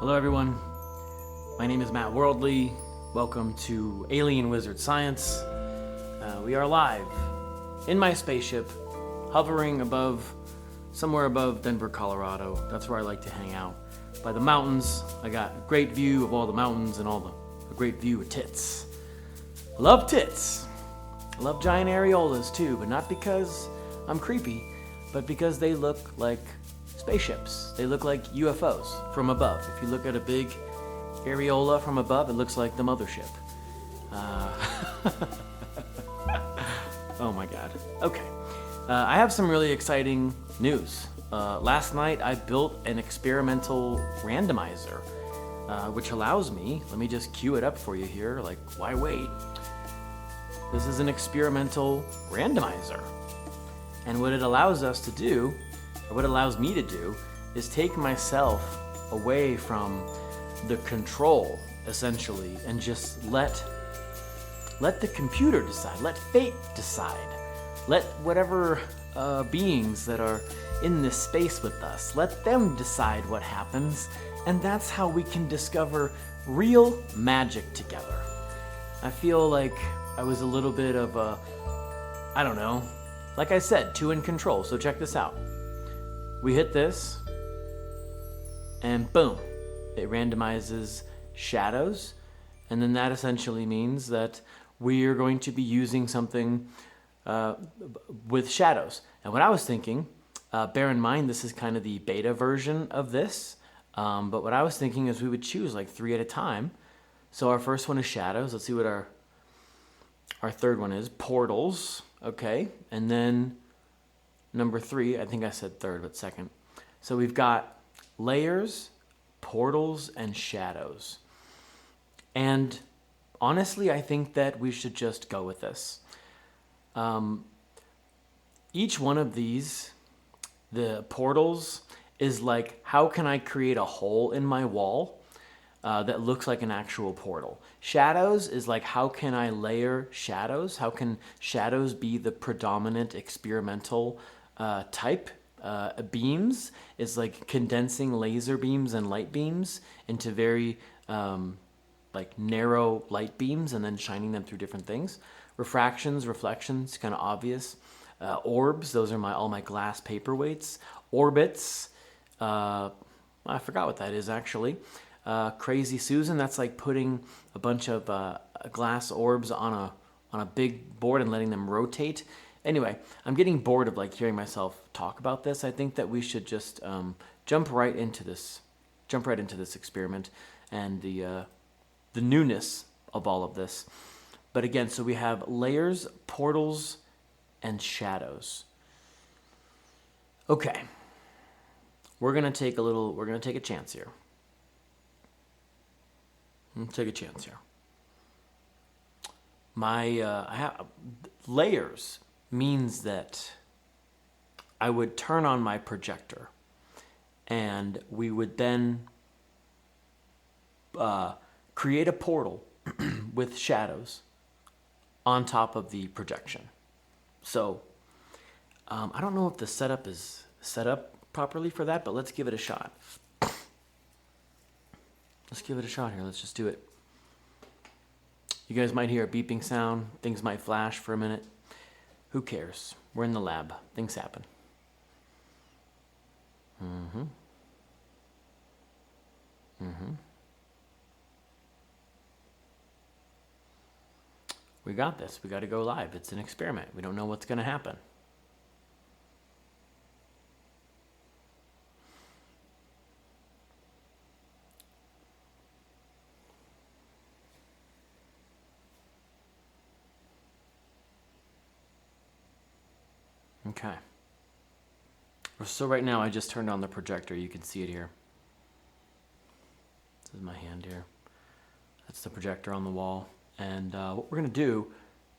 Hello everyone, my name is Matt Worldly. Welcome to Alien Wizard Science. We are live in my spaceship, hovering somewhere above Denver, Colorado. That's where I like to hang out. By the mountains, I got a great view of all the mountains and a great view of tits. I love tits. I love giant areolas too, but not because I'm creepy, but because they look like spaceships. They look like UFOs from above. If you look at a big areola from above, it looks like the mothership. Oh my god. Okay. I have some really exciting news. Last night I built an experimental randomizer, which allows me, let me just cue it up for you here, like, why wait? This is an experimental randomizer. And what it allows us to do, or what it allows me to do, is take myself away from the control, essentially, and just let the computer decide, let fate decide, let whatever beings that are in this space with us, let them decide what happens, and that's how we can discover real magic together. I feel like I was a little bit of a, I don't know, like I said, two in control. So check this out. We hit this, and boom, it randomizes shadows, and then that essentially means that we are going to be using something with shadows. And what I was thinking, bear in mind this is kind of the beta version of this, but what I was thinking is we would choose like 3 at a time. So our first one is shadows. Let's see what our third one is, portals, okay, and then number 3, I think I said third, but second. So we've got layers, portals, and shadows. And honestly, I think that we should just go with this. Each one of these, the portals, is like, how can I create a hole in my wall that looks like an actual portal? Shadows is like, how can I layer shadows? How can shadows be the predominant experimental type? Beams is like condensing laser beams and light beams into very like narrow light beams and then shining them through different things. Refractions, reflections, kind of obvious. Orbs, those are all my glass paperweights. Orbits, I forgot what that is actually. Crazy Susan, that's like putting a bunch of glass orbs on a big board and letting them rotate. Anyway, I'm getting bored of like hearing myself talk about this. I think that we should just jump right into this experiment and the newness of all of this. But again, so we have layers, portals, and shadows. Okay, we're gonna take a chance here. Take a chance here. Layers means that I would turn on my projector and we would then create a portal with shadows on top of the projection. So I don't know if the setup is set up properly for that, but let's give it a shot. Let's give it a shot here. Let's just do it. You guys might hear a beeping sound. Things might flash for a minute. Who cares? We're in the lab. Things happen. We got this. We got to go live. It's an experiment. We don't know what's going to happen. Okay. So right now I just turned on the projector. You can see it here. This is my hand here. That's the projector on the wall. And what we're going to do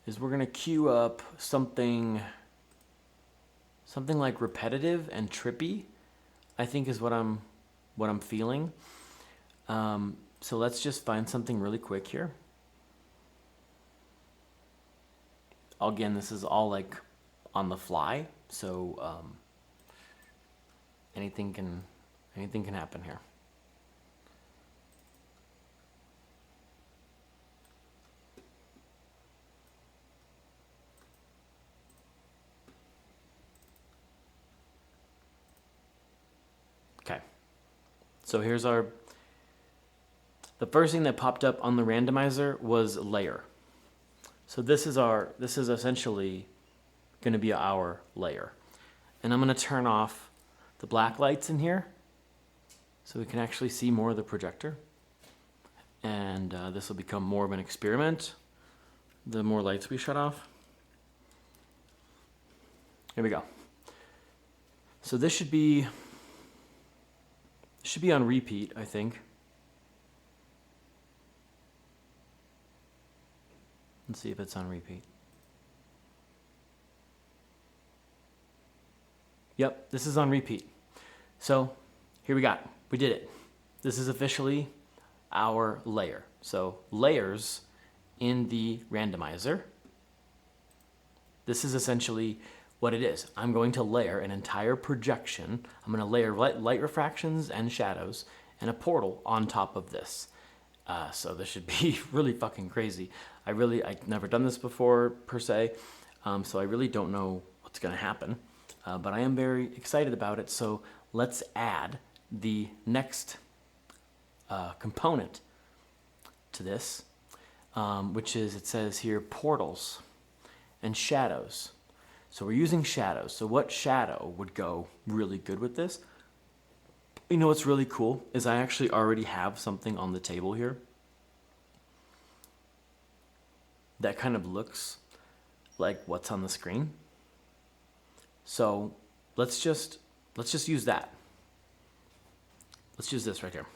is we're going to cue up something like repetitive and trippy, I think is what I'm feeling. So let's just find something really quick here. Again, this is all like on the fly, so anything can happen here. So here's our, the first thing that popped up on the randomizer was layer. So this is essentially going to be our layer. And I'm going to turn off the black lights in here so we can actually see more of the projector. And this will become more of an experiment the more lights we shut off. Here we go. So this should be on repeat, I think. Let's see if it's on repeat. Yep, this is on repeat. So here we did it. This is officially our layer. So layers in the randomizer. This is essentially what it is. I'm going to layer an entire projection. I'm going to layer light refractions and shadows and a portal on top of this. So this should be really fucking crazy. I've never done this before per se, so I really don't know what's going to happen. But I am very excited about it. So let's add the next component to this, which is, it says here, portals and shadows. So we're using shadows. So what shadow would go really good with this? You know what's really cool is I actually already have something on the table here that kind of looks like what's on the screen. So let's just use that. Let's use this right here.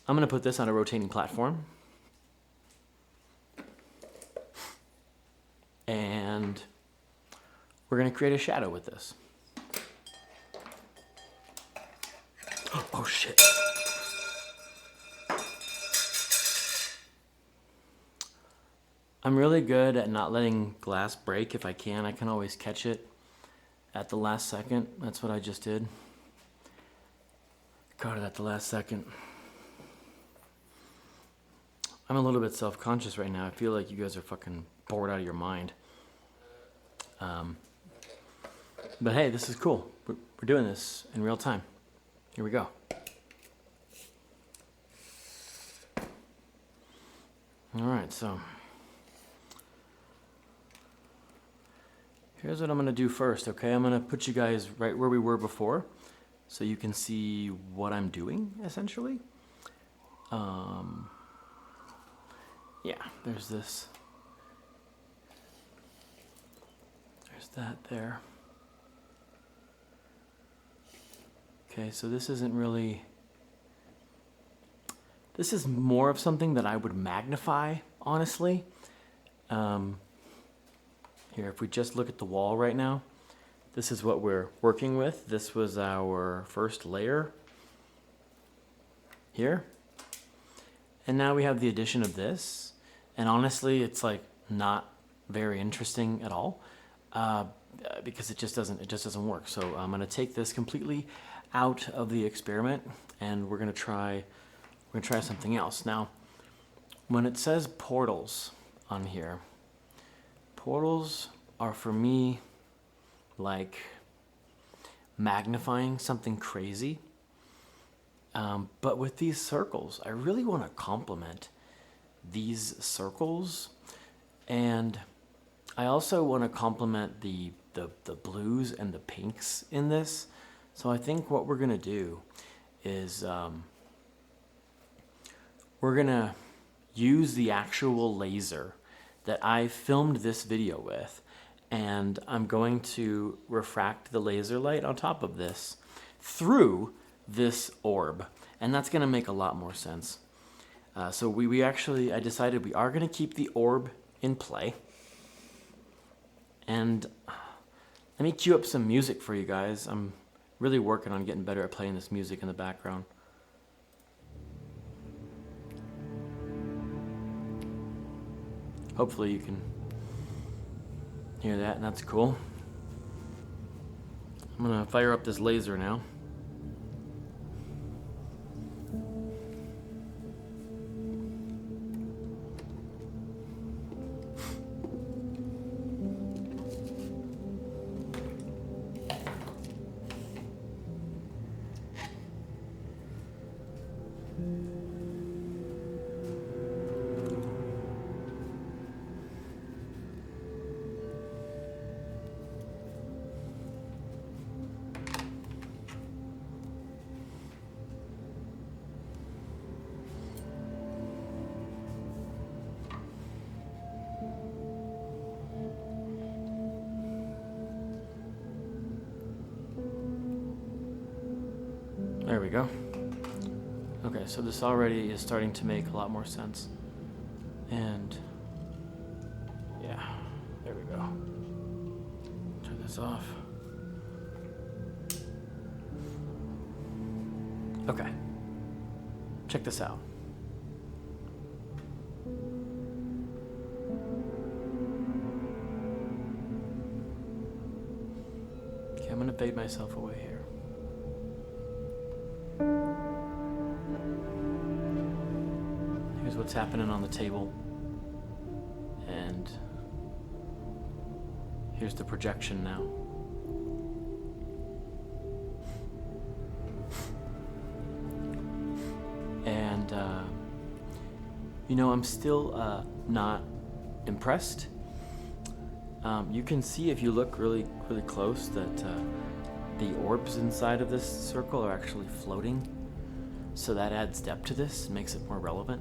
I'm going to put this on a rotating platform. And we're going to create a shadow with this. Oh shit. I'm really good at not letting glass break if I can. I can always catch it at the last second. That's what I just did. Caught it at the last second. I'm a little bit self-conscious right now. I feel like you guys are fucking bored out of your mind. But hey, this is cool. We're doing this in real time. Here we go. All right, so here's what I'm going to do first, okay? I'm going to put you guys right where we were before so you can see what I'm doing, essentially. Yeah, there's this. There's that there. Okay, so this isn't really... This is more of something that I would magnify, honestly. Here, if we just look at the wall right now, this is what we're working with. This was our first layer here. And now we have the addition of this. And honestly, it's like not very interesting at all because it just doesn't work. So I'm going to take this completely out of the experiment and we're going to try something else. Now, when it says portals on here, portals are for me like magnifying something crazy. But with these circles, I really want to complement these circles, and I also want to complement the blues and the pinks in this. So I think what we're gonna do is we're gonna use the actual laser that I filmed this video with, and I'm going to refract the laser light on top of this through this orb, and that's gonna make a lot more sense. So I decided we are going to keep the orb in play. And let me cue up some music for you guys. I'm really working on getting better at playing this music in the background. Hopefully you can hear that, and that's cool. I'm going to fire up this laser now. we go. Okay, so this already is starting to make a lot more sense. And yeah, there we go. Turn this off. Okay, check this out. Okay, I'm gonna fade myself away here. Here's what's happening on the table. And here's the projection now. And, I'm still not impressed. You can see if you look really, really close that the orbs inside of this circle are actually floating. So that adds depth to this and makes it more relevant.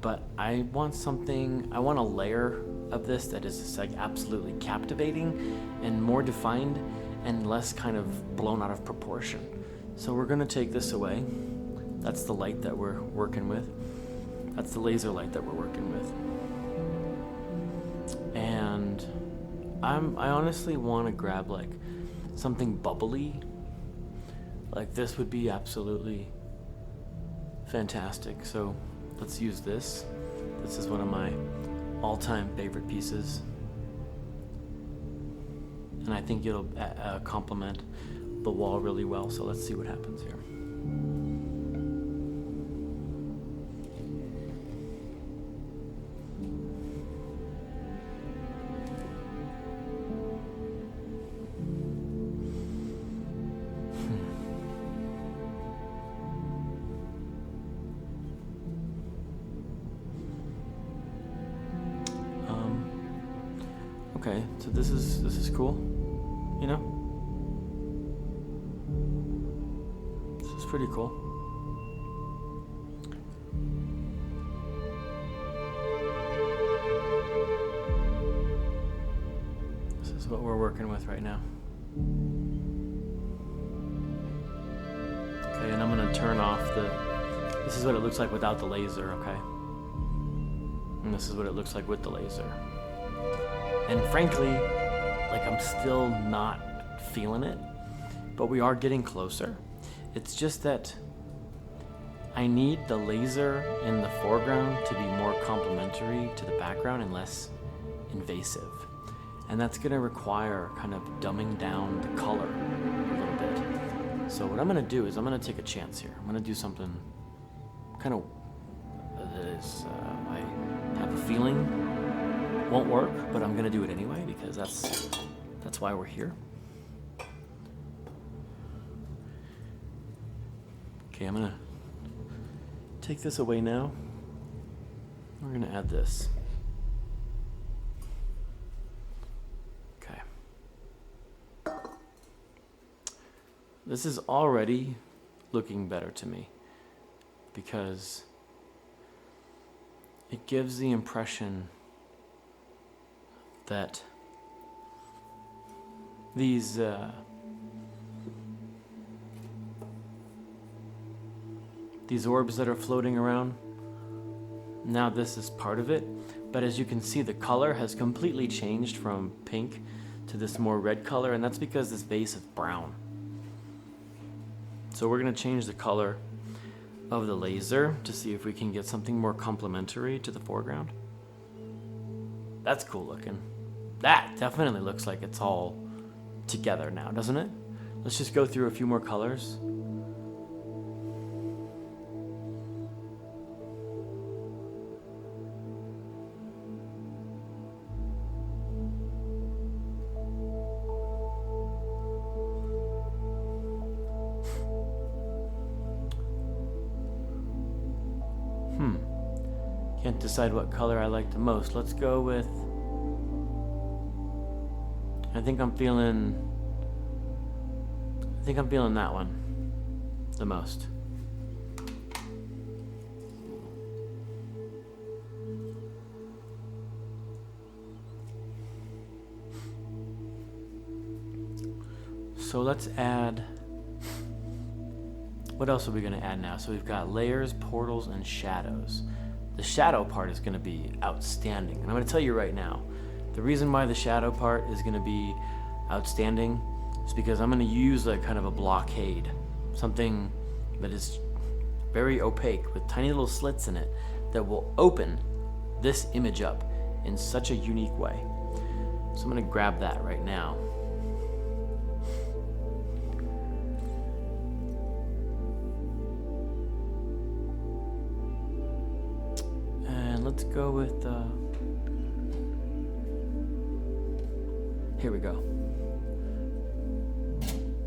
But I want a layer of this that is just like absolutely captivating and more defined and less kind of blown out of proportion. So we're gonna take this away. That's the light that we're working with. That's the laser light that we're working with. And I honestly want to grab like something bubbly. Like this would be absolutely fantastic. So let's use this. This is one of my all-time favorite pieces. And I think it'll complement the wall really well. So let's see what happens here. Okay, so this is cool, This is pretty cool. This is what we're working with right now. Okay, and I'm gonna turn off this is what it looks like without the laser, okay? And this is what it looks like with the laser. And frankly, like I'm still not feeling it, but we are getting closer. It's just that I need the laser in the foreground to be more complementary to the background and less invasive. And that's gonna require kind of dumbing down the color a little bit. So what I'm gonna do is I'm gonna take a chance here. I'm gonna do something kind of that is, I have a feeling won't work, but I'm gonna do it anyway because that's why we're here. Okay, I'm gonna take this away now. We're gonna add this. Okay. This is already looking better to me because it gives the impression that these orbs that are floating around, now this is part of it, but as you can see the color has completely changed from pink to this more red color, and that's because this vase is brown. So we're going to change the color of the laser to see if we can get something more complementary to the foreground. That's cool looking. That definitely looks like it's all together now, doesn't it? Let's just go through a few more colors. Can't decide what color I like the most. Let's go with, I think I'm feeling that one the most. So let's add What else are we gonna add now? So we've got layers, portals, and shadows. The shadow part is gonna be outstanding. And I'm gonna tell you right now, the reason why the shadow part is gonna be outstanding is because I'm gonna use like kind of a blockade. Something that is very opaque with tiny little slits in it that will open this image up in such a unique way. So I'm gonna grab that right now. And let's go with, here we go.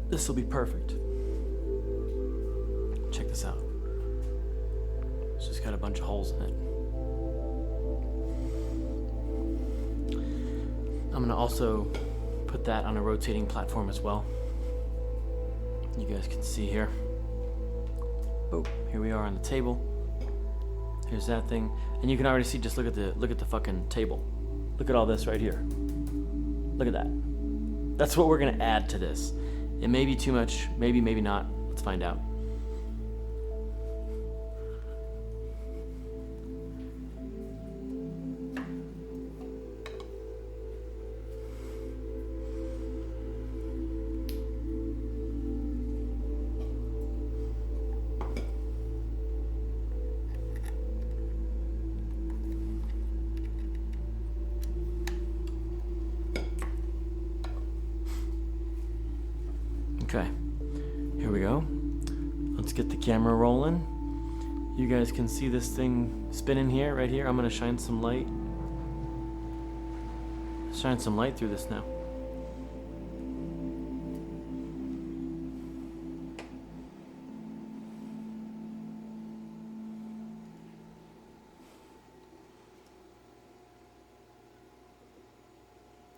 This will be perfect. Check this out. It's just got a bunch of holes in it. I'm gonna also put that on a rotating platform as well. You guys can see here. Oh, here we are on the table. Here's that thing, and you can already see. Just look at the fucking table. Look at all this right here. Look at that. That's what we're gonna add to this. It may be too much, maybe not. Let's find out. Okay, here we go. Let's get the camera rolling. You guys can see this thing spinning here, right here. I'm gonna shine some light. Shine some light through this now.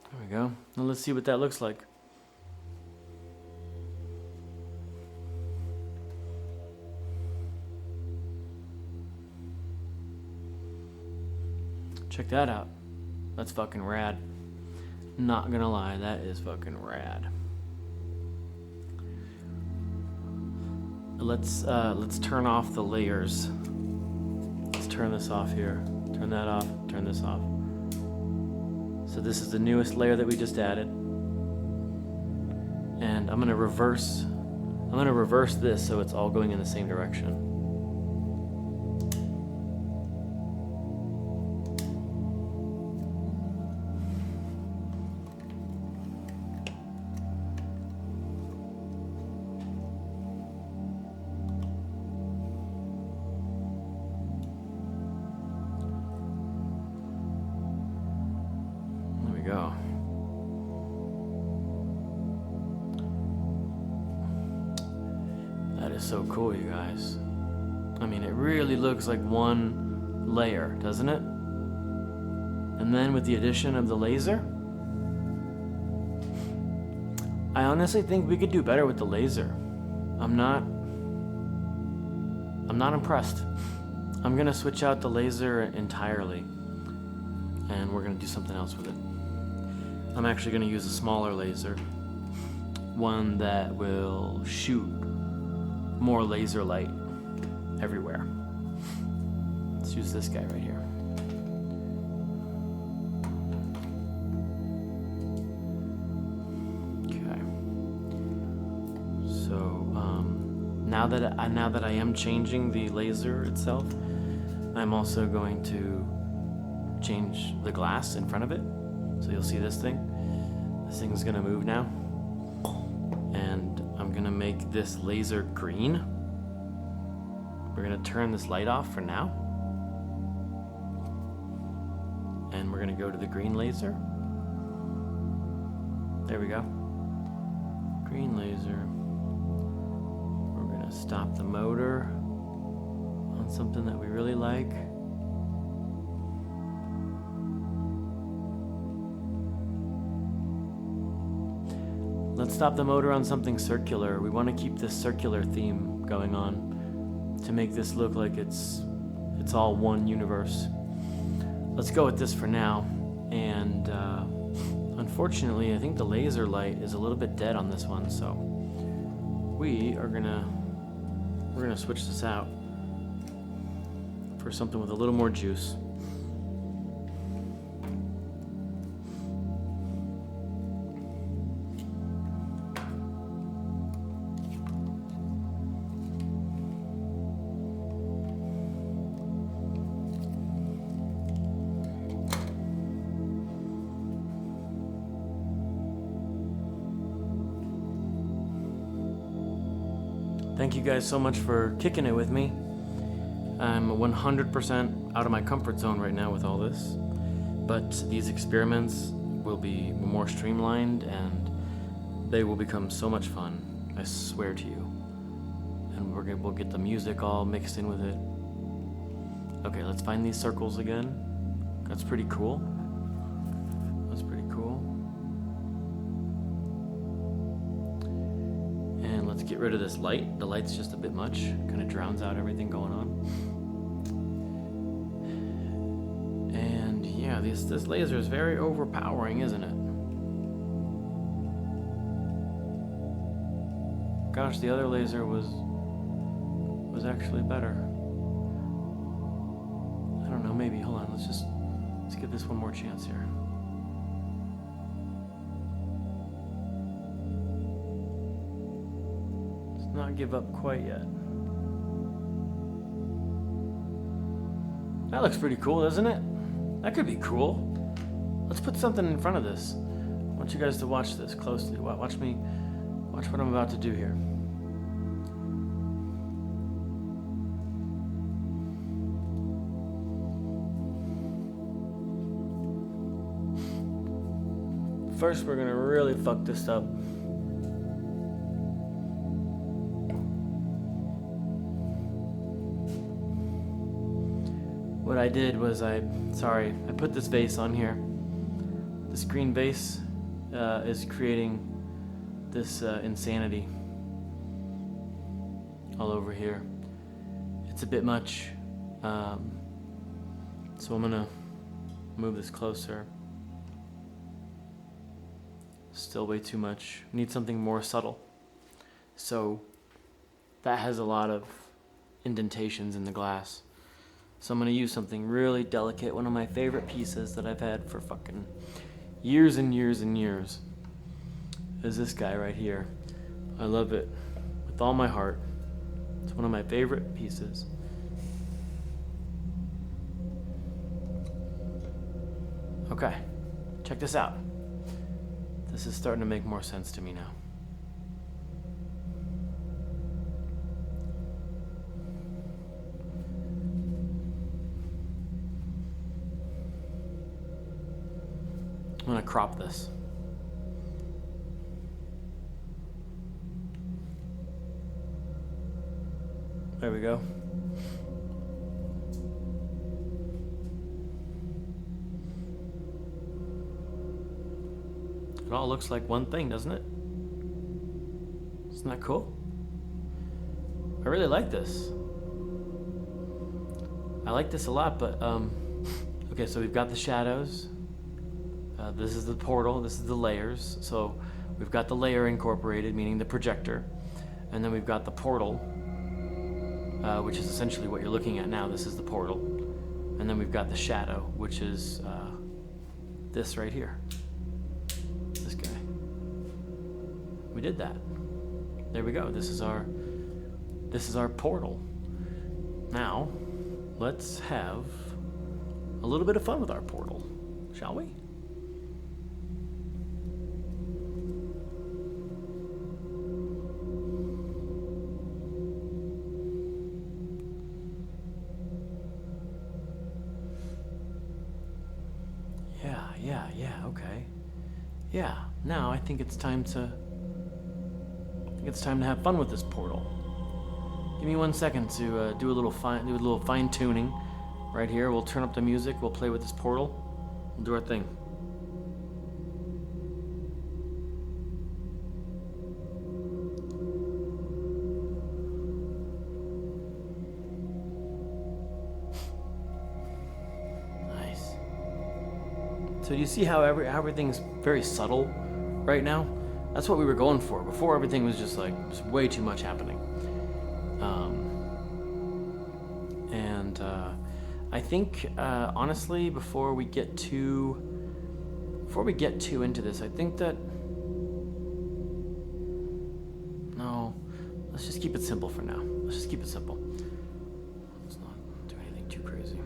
There we go. Now let's see what that looks like. Check that out. That's fucking rad. Not gonna lie, that is fucking rad. Let's turn off the layers. Let's turn this off here. Turn that off. Turn this off. So this is the newest layer that we just added. And I'm gonna reverse this so it's all going in the same direction. Go. That is so cool, you guys. I mean, it really looks like one layer, doesn't it? And then with the addition of the laser, I honestly think we could do better with the laser. I'm not impressed. I'm gonna switch out the laser entirely, and we're gonna do something else with it. I'm actually going to use a smaller laser, one that will shoot more laser light everywhere. Let's use this guy right here. Okay. So now that I am changing the laser itself, I'm also going to change the glass in front of it. So you'll see this thing. This thing's gonna move now. And I'm gonna make this laser green. We're gonna turn this light off for now. And we're gonna go to the green laser. There we go. Green laser. We're gonna stop the motor on something that we really like. Let's stop the motor on something circular. We want to keep this circular theme going on to make this look like it's all one universe. Let's go with this for now. And unfortunately, I think the laser light is a little bit dead on this one, so we are gonna we're gonna switch this out for something with a little more juice. Thank you guys so much for kicking it with me. I'm 100% out of my comfort zone right now with all this, but these experiments will be more streamlined and they will become so much fun. I swear to you. And we'll get the music all mixed in with it. Okay, let's find these circles again. That's pretty cool. That's pretty cool. And let's get rid of this light. The light's just a bit much. Kind of drowns out everything going on. And yeah, this laser is very overpowering, isn't it? Gosh, the other laser was actually better. I don't know, maybe. Hold on, let's give this one more chance here. Let's not give up quite yet. That looks pretty cool, doesn't it? That could be cool. Let's put something in front of this. I want you guys to watch this closely. Watch what I'm about to do here. First, we're gonna really fuck this up. What I did was I put this vase on here. This green vase is creating this insanity all over here. It's a bit much, so I'm gonna move this closer. Still way too much. We need something more subtle. So that has a lot of indentations in the glass. So I'm gonna use something really delicate, one of my favorite pieces that I've had for fucking years and years and years is this guy right here. I love it with all my heart. It's one of my favorite pieces. Okay, check this out. This is starting to make more sense to me now. I'm gonna crop this. There we go. It all looks like one thing, doesn't it? Isn't that cool? I really like this. I like this a lot, but okay, so we've got the shadows. This is the portal, this is the layers. So we've got the layer incorporated, meaning the projector. And then we've got the portal, which is essentially what you're looking at now. This is the portal. And then we've got the shadow, which is this right here. This guy. We did that. There we go. This is our portal. Now, let's have a little bit of fun with our portal, shall we? Yeah, okay. Yeah, now I think it's time to have fun with this portal. Give me 1 second to do a little fine tuning right here. We'll turn up the music, we'll play with this portal, we'll do our thing. So you see how everything's very subtle right now? That's what we were going for. Before, everything was just way too much happening. I think honestly, before we get too into this, I think that no, let's just keep it simple for now. Let's just keep it simple. Let's not do anything too crazy.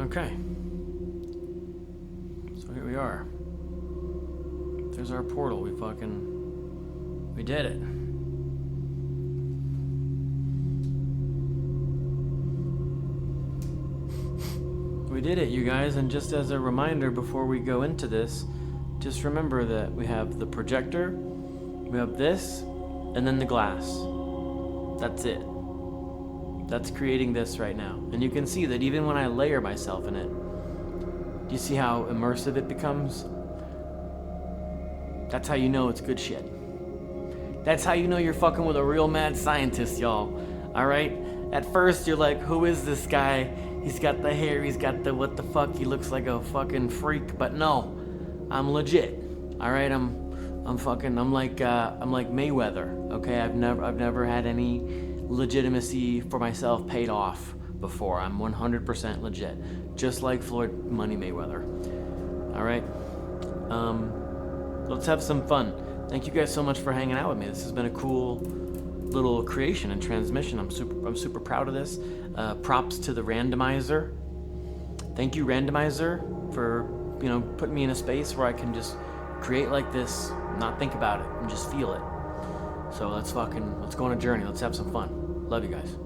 Okay. So here we are. There's our portal. We did it. We did it, you guys, and just as a reminder before we go into this, just remember that we have the projector, we have this, and then the glass. That's it. That's creating this right now. And you can see that even when I layer myself in it, do you see how immersive it becomes? That's how you know it's good shit. That's how you know you're fucking with a real mad scientist, y'all. Alright? At first you're like, who is this guy? He's got the hair, he's got the what the fuck, he looks like a fucking freak. But no, I'm legit. Alright, I'm like Mayweather. Okay, I've never had any legitimacy for myself paid off before. I'm 100% legit, just like Floyd Money Mayweather. All right, let's have some fun. Thank you guys so much for hanging out with me. This has been a cool little creation and transmission. I'm super proud of this. Props to the randomizer. Thank you, randomizer, for putting me in a space where I can just create like this, not think about it, and just feel it. So let's go on a journey. Let's have some fun. Love you guys.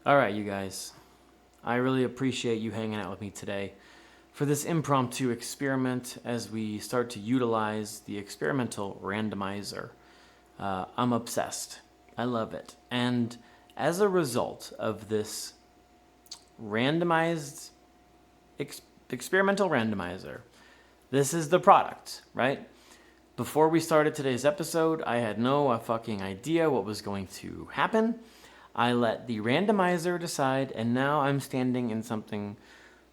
All right, you guys. I really appreciate you hanging out with me today for this impromptu experiment as we start to utilize the experimental randomizer. I'm obsessed. I love it. And as a result of this randomized experimental randomizer, this is the product, right? Before we started today's episode, I had no fucking idea what was going to happen. I let the randomizer decide, and now I'm standing in something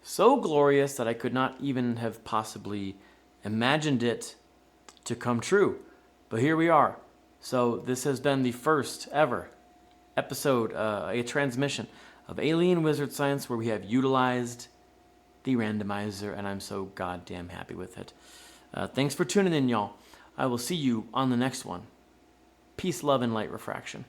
so glorious that I could not even have possibly imagined it to come true. But here we are. So this has been the first ever episode, a transmission of Alien Wizard Science where we have utilized the randomizer, and I'm so goddamn happy with it. Thanks for tuning in, y'all. I will see you on the next one. Peace, love, and light refraction.